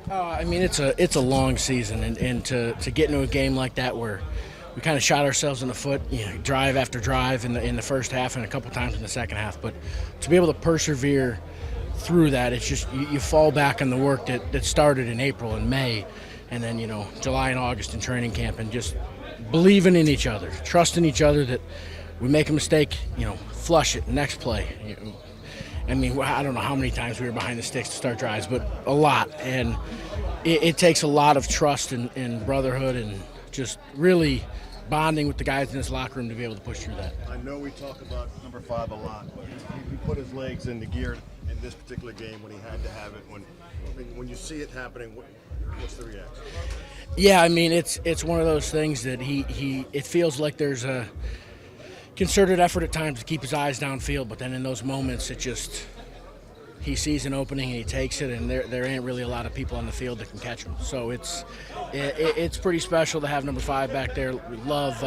I mean, it's a long season, and to get into a game like that where we kind of shot ourselves in the foot, drive after drive in the first half and a couple times in the second half, but to be able to persevere through that, it's just you fall back on the work that started in April and May, and then July and August in training camp, and just believing in each other, trusting each other that we make a mistake, flush it, next play. I mean, I don't know how many times we were behind the sticks to start drives, but a lot. And it takes a lot of trust and brotherhood and just really bonding with the guys in this locker room to be able to push through that. I know we talk about number 5 a lot. He put his legs in the gear in this particular game when he had to have it. When you see it happening, what's the reaction? Yeah, I mean, it's one of those things that it feels like there's a concerted effort at times to keep his eyes downfield, but then in those moments he sees an opening and he takes it, and there ain't really a lot of people on the field that can catch him. So it's pretty special to have number 5 back there. Love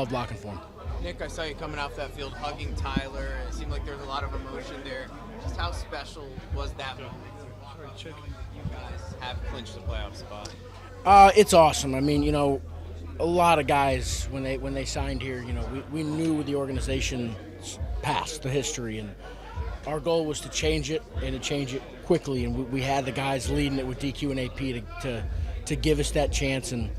blocking for him. Nick, I saw you coming off that field hugging Tyler. It seemed like there was a lot of emotion there. Just how special was that moment for you guys have clinched the playoff spot? It's awesome. I mean, a lot of guys when they signed here, we knew the organization's past, the history, and our goal was to change it and to change it quickly. And we had the guys leading it with DQ and AP to give us that chance, and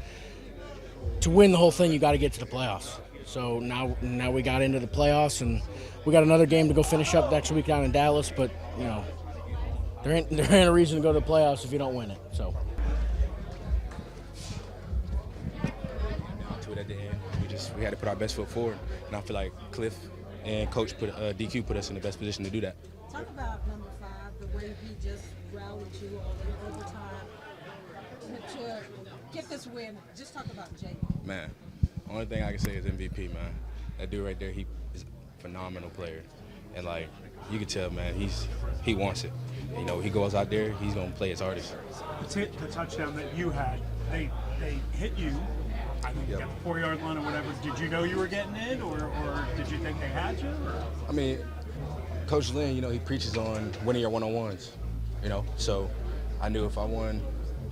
to win the whole thing, you got to get to the playoffs. So now we got into the playoffs, and we got another game to go finish up next week down in Dallas. But there ain't a reason to go to the playoffs if you don't win it. So. At the end, we had to put our best foot forward, and I feel like Cliff and Coach DQ put us in the best position to do that. Talk about number 5, the way he just rallied you all in overtime to get this win. Just talk about Jayden. Man, only thing I can say is MVP, man. That dude right there, he is a phenomenal player, and like you can tell, man, he wants it. He goes out there, he's gonna play his hardest. The touchdown that you had, they hit you. I think you got the 4-yard line or whatever. Did you know you were getting in, or did you think they had you? Or? I mean, Coach Lynn, he preaches on winning your one-on-ones, So I knew if I won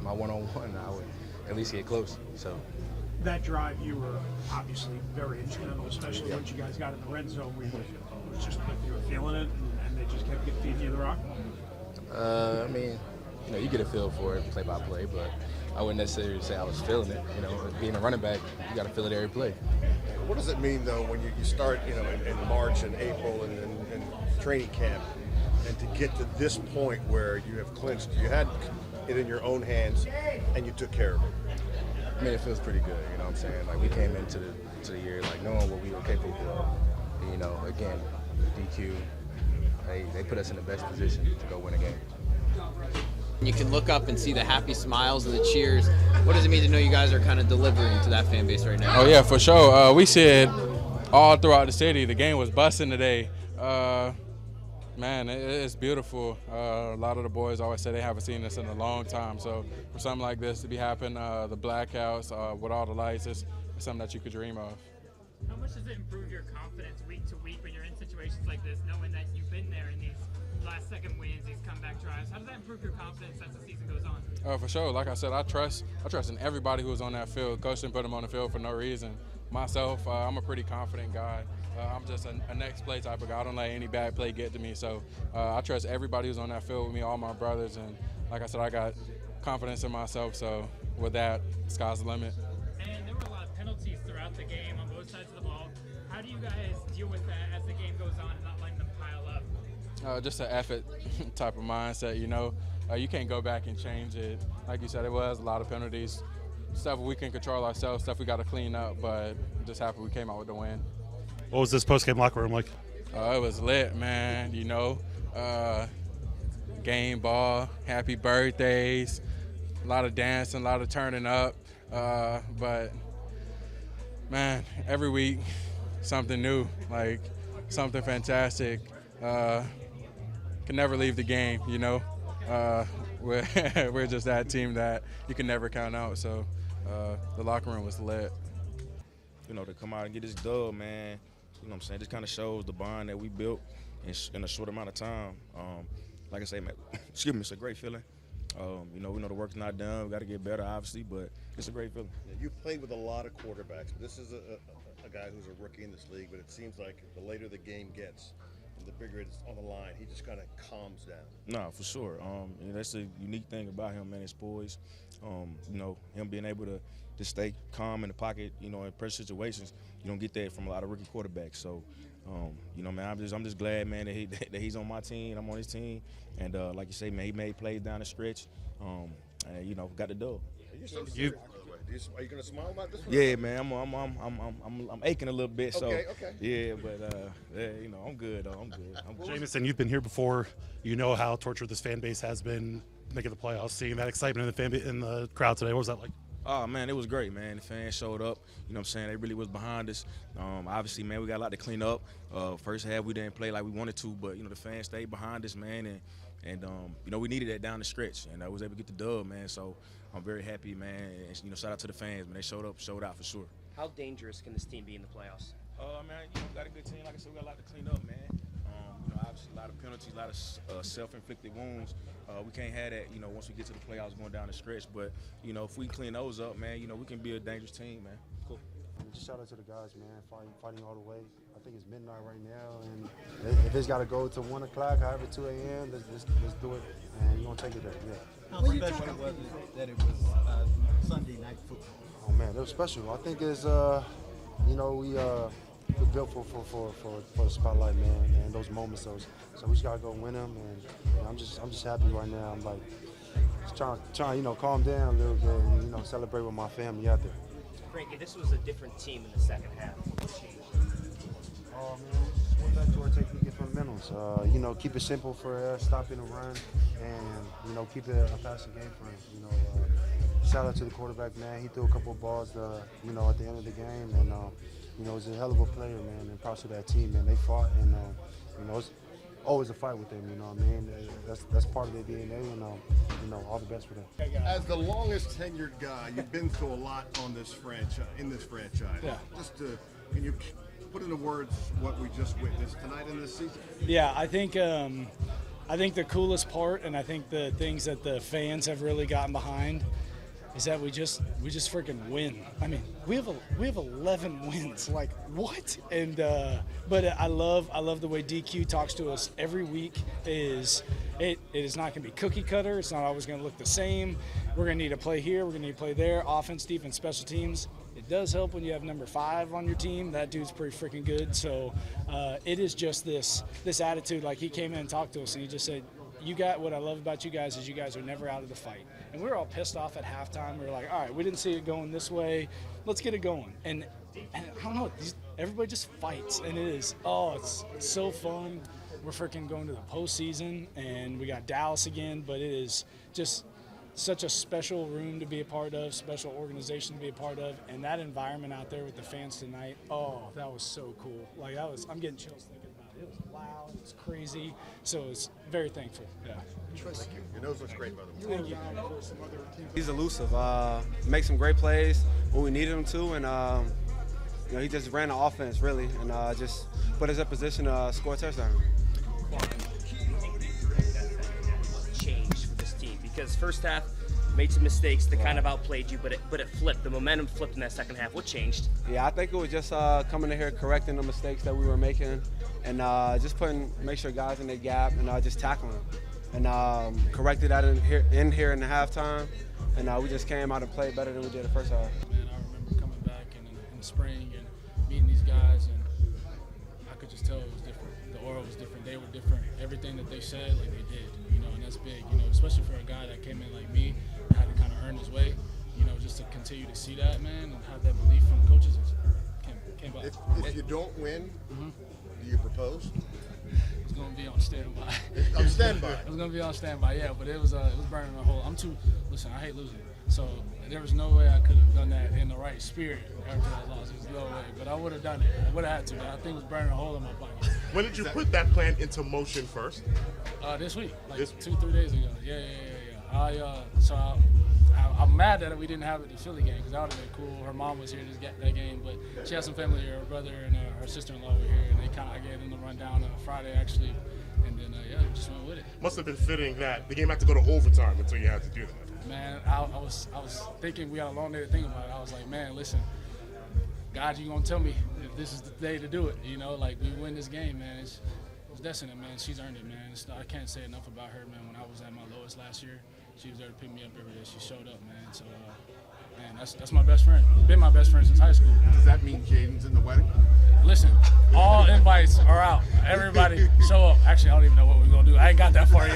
my one-on-one, I would at least get close. So that drive, you were obviously very instrumental, especially once you guys got in the red zone. It was just like you were feeling it, and they just kept feeding you the rock. I mean, you get a feel for it play by play, but I wouldn't necessarily say I was feeling it. Being a running back, you got to feel it every play. What does it mean, though, when you start, in March and April and training camp, and to get to this point where you have clinched, you had it in your own hands, and you took care of it? I mean, it feels pretty good. You know what I'm saying? Like we came into the year like knowing what we were capable of. And, again, DQ, they put us in the best position to go win a game. You can look up and see the happy smiles and the cheers. What does it mean to know you guys are kind of delivering to that fan base right now? Oh, yeah, for sure. We see it all throughout the city. The game was busting today. Man, it's beautiful. A lot of the boys always say they haven't seen this in a long time. So for something like this to be happening, the blackouts with all the lights, it's something that you could dream of. How much does it improve your confidence week to week when you're in situations like this, knowing that you've been there in these last-second wins, these comeback drives? How does that improve your confidence as the season goes on? For sure. Like I said, I trust in everybody who was on that field. Coach didn't put them on the field for no reason. Myself, I'm a pretty confident guy. I'm just a next play type of guy. I don't let any bad play get to me. So I trust everybody who's on that field with me, all my brothers. And like I said, I got confidence in myself. So with that, sky's the limit. And there were a lot of penalties throughout the game on both sides of the ball. How do you guys deal with that as the game goes on and not letting them pile up? Just an effort type of mindset, you can't go back and change it. Like you said, it was a lot of penalties, stuff we can control ourselves, stuff we got to clean up, but just happy we came out with the win. What was this post-game locker room like? It was lit, man, game ball, happy birthdays, a lot of dancing, a lot of turning up, but man, every week something new, like something fantastic. Can never leave the game, we're just that team that you can never count out. So the locker room was lit. To come out and get this dub, man, what I'm saying, this kind of shows the bond that we built in a short amount of time. Like I say, man, excuse me, it's a great feeling. You know, we know the work's not done. We got to get better, obviously, but it's a great feeling. Yeah, you've played with a lot of quarterbacks, but this is a guy who's a rookie in this league, but it seems like the later the game gets and the bigger it's on the line, he just kind of calms down. No, for sure. You know, that's a unique thing about him, man, his poise. You know, him being able to stay calm in the pocket, you know, in pressure situations, you don't get that from a lot of rookie quarterbacks. So, you know, man, I'm just glad, man, that he's on my team, I'm on his team, and like you say, man, he made plays down the stretch, and you know, got the dub. You're so serious, by the way. Are you going to smile about this one? Yeah, man, I'm aching a little bit. So okay. yeah, but yeah, you know, I'm good though. I'm good. Jamison, you've been here before. You know how tortured this fan base has been making the playoffs. Seeing that excitement in the crowd today, what was that like? Oh, man, it was great, man. The fans showed up. You know what I'm saying? They really was behind us. Obviously, man, we got a lot to clean up. First half, we didn't play like we wanted to, but, you know, the fans stayed behind us, man. And you know, we needed that down the stretch. And I was able to get the dub, man. So I'm very happy, man. And, you know, shout out to the fans, man. They showed out for sure. How dangerous can this team be in the playoffs? Man, you know, got a good team. Like I said, we got a lot to clean up, man. You know, obviously, a lot of penalties, a lot of self-inflicted wounds. We can't have that, you know, once we get to the playoffs going down the stretch. But, you know, if we clean those up, man, you know, we can be a dangerous team, man. Cool. Just shout out to the guys, man, fighting all the way. I think it's midnight right now, and if it's got to go to 1 o'clock, however, 2 a.m., let's do it, and we're going to take it there, yeah. How special was it that it was Sunday night football? Oh, man, it was special. I think it's, you know, we're built for the spotlight, man, and those moments. So we just got to go win them, and I'm just happy right now. I'm like just trying, you know, calm down a little bit and, you know, celebrate with my family out there. Frankie, this was a different team in the second half. Oh, man, just went back to our technique and fundamentals. You know, keep it simple for us, stopping the run, and, you know, keep it a passing game for us. You know, shout out to the quarterback, man. He threw a couple of balls, you know, at the end of the game, and, you know, he's a hell of a player, man, and props to that team, man. They fought, and, you know, it's always a fight with them, you know what I mean? That's part of their DNA, and, you know, all the best for them. As the longest tenured guy, you've been through a lot on this franchise, Yeah. Just can you put into words what we just witnessed tonight in this season? Yeah, I think the coolest part, and I think the things that the fans have really gotten behind, is that we just freaking win. I mean, we have 11 wins. Like, what? And but I love the way DQ talks to us every week. It is not going to be cookie cutter. It's not always going to look the same. We're going to need to play here. We're going to need to play there. Offense, defense, special teams. It does help when you have number 5 on your team. That dude's pretty freaking good. So it is just this attitude. Like, he came in and talked to us, and he just said, what I love about you guys is you guys are never out of the fight. And we were all pissed off at halftime. We were like, all right, we didn't see it going this way. Let's get it going. And I don't know, everybody just fights. And it's so fun. We're freaking going to the postseason, and we got Dallas again. But it is just such a special room to be a part of, special organization to be a part of. And that environment out there with the fans tonight, that was so cool. Like, I'm getting chills thinking about it. It was loud, it was crazy. So it's very thankful. Yeah. Thank you. Your nose looks great, by the way. Thank you. He's elusive. Makes some great plays when we needed him to, and you know, he just ran the offense really, and just put us in position to score a touchdown. Changed for this team because first half made some mistakes that kind of outplayed you, but it flipped. The momentum flipped in that second half. What changed? Yeah, I think it was just coming in here, correcting the mistakes that we were making, and just make sure guys in their gap and just tackling them. And corrected that in here in the halftime, and we just came out and played better than we did the first half. Man, I remember coming back in the spring and meeting these guys, and I could just tell it was different. The aura was different. They were different. Everything that they said, like, they did, you know, and that's big, you know, especially for a guy that came in like me, had to kind of earn his way, you know, just to continue to see that, man, and have that belief from coaches came by. If you don't win, do you propose? It's gonna be on standby. On standby. It was gonna be on standby, yeah. But it was burning a hole. Listen, I hate losing, so there was no way I could have done that in the right spirit after that loss. There's no way, but I would have done it. I would have had to. I think it was burning a hole in my pocket. When did you put that plan into motion first? This week, like 2-3 days ago. Yeah. I'm mad that we didn't have it at the Philly game because that would have been cool. Her mom was here to get that game, but she has some family here. Her brother and her sister-in-law were here, and I gave them the rundown on Friday. Actually, And then yeah, we just went with it. Must have been fitting that the game had to go to overtime until you had to do that. Man, I was thinking, we got a long day to think about it. I was like, man, listen, God, you gonna tell me if this is the day to do it? You know, like we win this game, man. It's destiny, man. She's earned it, man. I can't say enough about her, man. When I was at my lowest last year, she was there to pick me up every day. She showed up, man. So, man, that's my best friend. Been my best friend since high school. Does that mean Jayden's in the wedding? Listen, all invites are out. Everybody show up. Actually, I don't even know what we're gonna do. I ain't got that far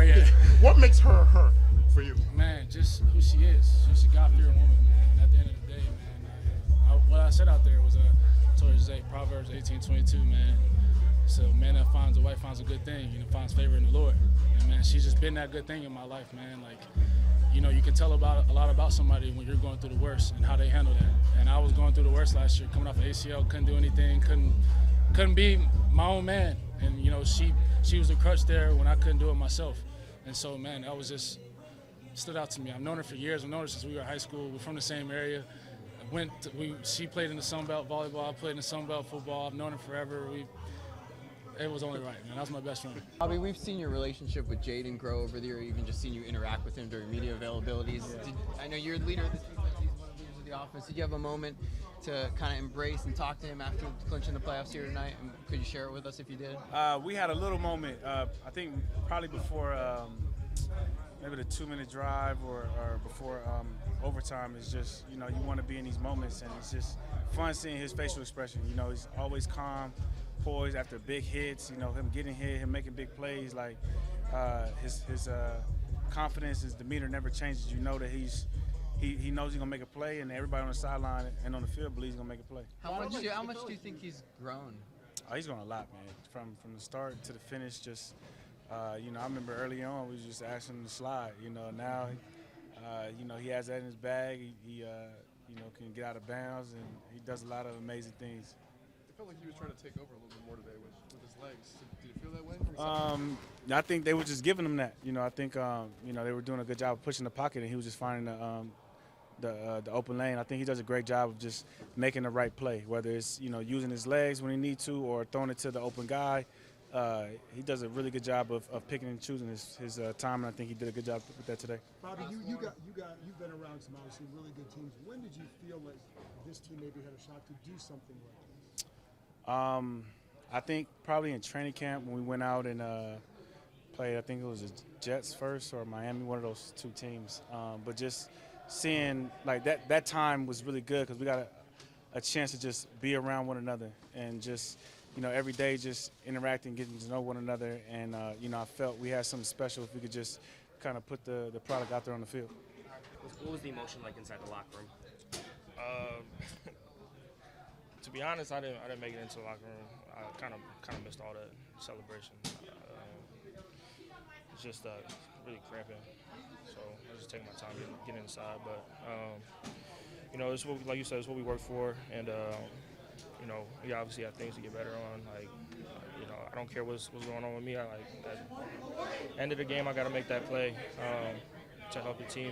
yet. What makes her her for you? Man, just who she is. She's a God-fearing woman, man. At the end of the day, man, what I said out there was I told her to say Proverbs 18:22, man. So, man that finds a wife finds a good thing, finds favor in the Lord. And, man, she's just been that good thing in my life, man. Like, you can tell a lot about somebody when you're going through the worst and how they handle that. And I was going through the worst last year, coming off of ACL, couldn't do anything, couldn't be my own man. And, she was the crutch there when I couldn't do it myself. And so, man, that was just stood out to me. I've known her for years. I've known her since we were in high school. We're from the same area. She played in the Sun Belt volleyball. I played in the Sun Belt football. I've known her forever. It was only right, man. That was my best friend. Bobby, we've seen your relationship with Jayden grow over the year, even just seen you interact with him during media availabilities. I know you're the leader of this defense, he's one of the leaders of the offense. Did you have a moment to kind of embrace and talk to him after clinching the playoffs here tonight? And could you share it with us if you did? We had a little moment, I think probably before maybe the 2-minute drive or before overtime. Is just, you want to be in these moments, and it's just fun seeing his facial expression. He's always calm, poised after big hits, him getting hit, him making big plays. Like his confidence, his demeanor never changes. You know that he knows he's gonna make a play, and everybody on the sideline and on the field believes he's gonna make a play. How much do you think he's grown? Oh, he's grown a lot, man. From the start to the finish, just I remember early on we was just asking him to slide. Now he has that in his bag. He can get out of bounds, and he does a lot of amazing things. It felt like he was trying to take over a little bit more today with his legs. Did it feel that way? I think they were just giving him that. I think they were doing a good job of pushing the pocket, and he was just finding the open lane. I think he does a great job of just making the right play, whether it's using his legs when he needs to or throwing it to the open guy. He does a really good job of picking and choosing his time, and I think he did a good job with that today. Bobby, you've been around some obviously really good teams. When did you feel like this team maybe had a shot to do something like this? I think probably in training camp when we went out and played. I think it was the Jets first or Miami, one of those two teams. But just seeing like that time was really good because we got a chance to just be around one another and just. Every day just interacting, getting to know one another, and I felt we had something special if we could just kind of put the product out there on the field. What was the emotion like inside the locker room? To be honest, I didn't make it into the locker room. I kind of missed all that celebration. It's just really cramping, so I was just taking my time getting inside. But it's what, like you said, it's what we work for, and. We obviously have things to get better on. Like, I don't care what's going on with me. At the end of the game, I got to make that play to help the team.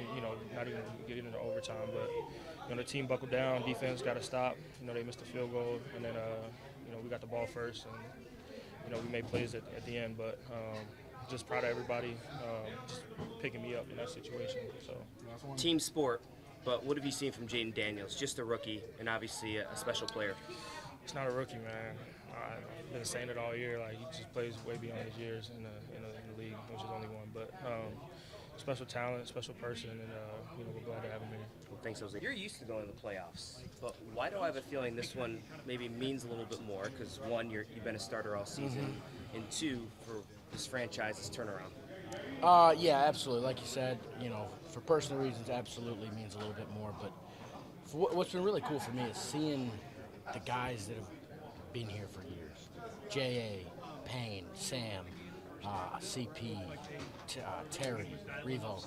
Not even get into overtime, but the team buckled down. Defense got to stop. They missed a field goal, and then we got the ball first, and we made plays at the end. But just proud of everybody just picking me up in that situation. So team sport. But what have you seen from Jayden Daniels? Just a rookie and obviously a special player. He's not a rookie, man. I've been saying it all year. Like, he just plays way beyond his years in the league, which is only one. But special talent, special person, and we're glad to have him here. Well, thanks, Jose. You're used to going to the playoffs, but why do I have a feeling this one maybe means a little bit more? Because one, you've been a starter all season, and two, for this franchise's turnaround. Yeah, absolutely. Like you said, for personal reasons, absolutely means a little bit more. But what's been really cool for me is seeing the guys that have been here for years. J.A., Payne, Sam, CP, Terry, Revo.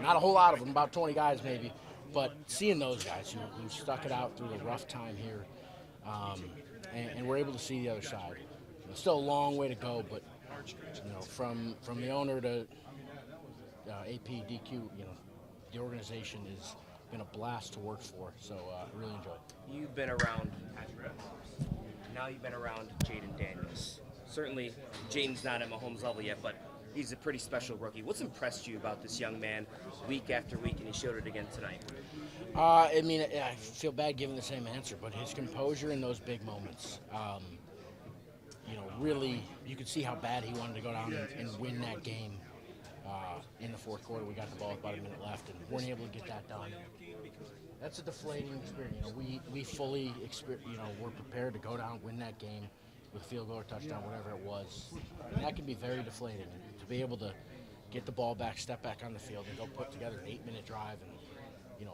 Not a whole lot of them, about 20 guys maybe. But seeing those guys who stuck it out through a rough time here, and we're able to see the other side. Still a long way to go, but from the owner to AP, DQ, the organization has been a blast to work for. So I really enjoyed it. You've been around Patrick. Now you've been around Jayden Daniels. certainly Jayden's not at Mahomes' level yet, but he's a pretty special rookie. What's impressed you about this young man week after week, and he showed it again tonight? I mean, I feel bad giving the same answer, but his composure in those big moments, really, you could see how bad he wanted to go down and win that game. In the fourth quarter, we got the ball with about a minute left, and weren't able to get that done. That's a deflating experience. We fully we're prepared to go down, win that game with a field goal or touchdown, whatever it was. And that can be very deflating. And to be able to get the ball back, step back on the field, and go put together an 8-minute drive and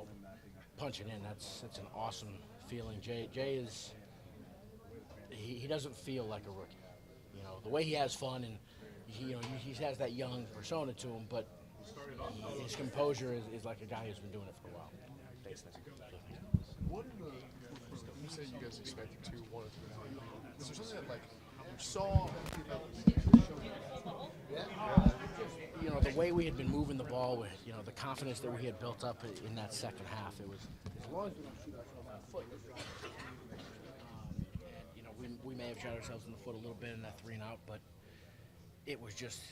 punch it in, that's an awesome feeling. Jay is he doesn't feel like a rookie. The way he has fun and he has that young persona to him, but his composure is like a guy who's been doing it for a while. What in the, you say you guys expected 2-1 at the beginning. Is there something that you saw? The way we had been moving the ball with, the confidence that we had built up in that second half, it was as long as we don't shoot ourselves in the foot. We may have shot ourselves in the foot a little bit in that 3-and-out, but it was just,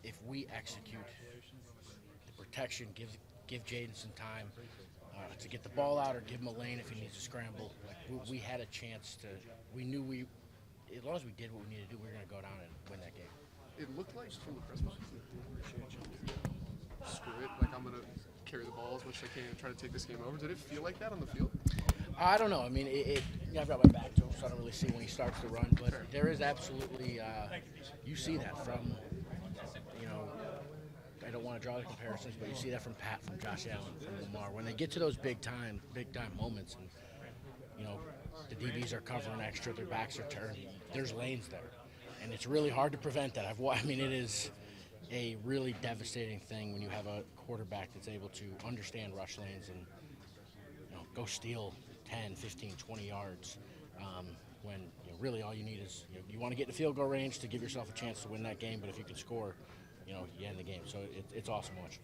if we execute the protection, give Jayden some time to get the ball out or give him a lane if he needs to scramble. We had a chance to. We knew as long as we did what we needed to do, we were going to go down and win that game. It looked like from the press box that screw it, I'm going to carry the ball as much as I can and try to take this game over. Did it feel like that on the field? I don't know. I mean, I've got my back to him, so I don't really see when he starts to run. But there is absolutely, you see that from, I don't want to draw the comparisons, but you see that from Pat, from Josh Allen, from Lamar. When they get to those big time moments, and the DBs are covering extra, their backs are turned, there's lanes there, and it's really hard to prevent that. It is a really devastating thing when you have a quarterback that's able to understand rush lanes and go steal 10, 15, 20 yards when really all you need is you want to get in the field goal range to give yourself a chance to win that game, but if you can score, you end the game. So it's awesome watching.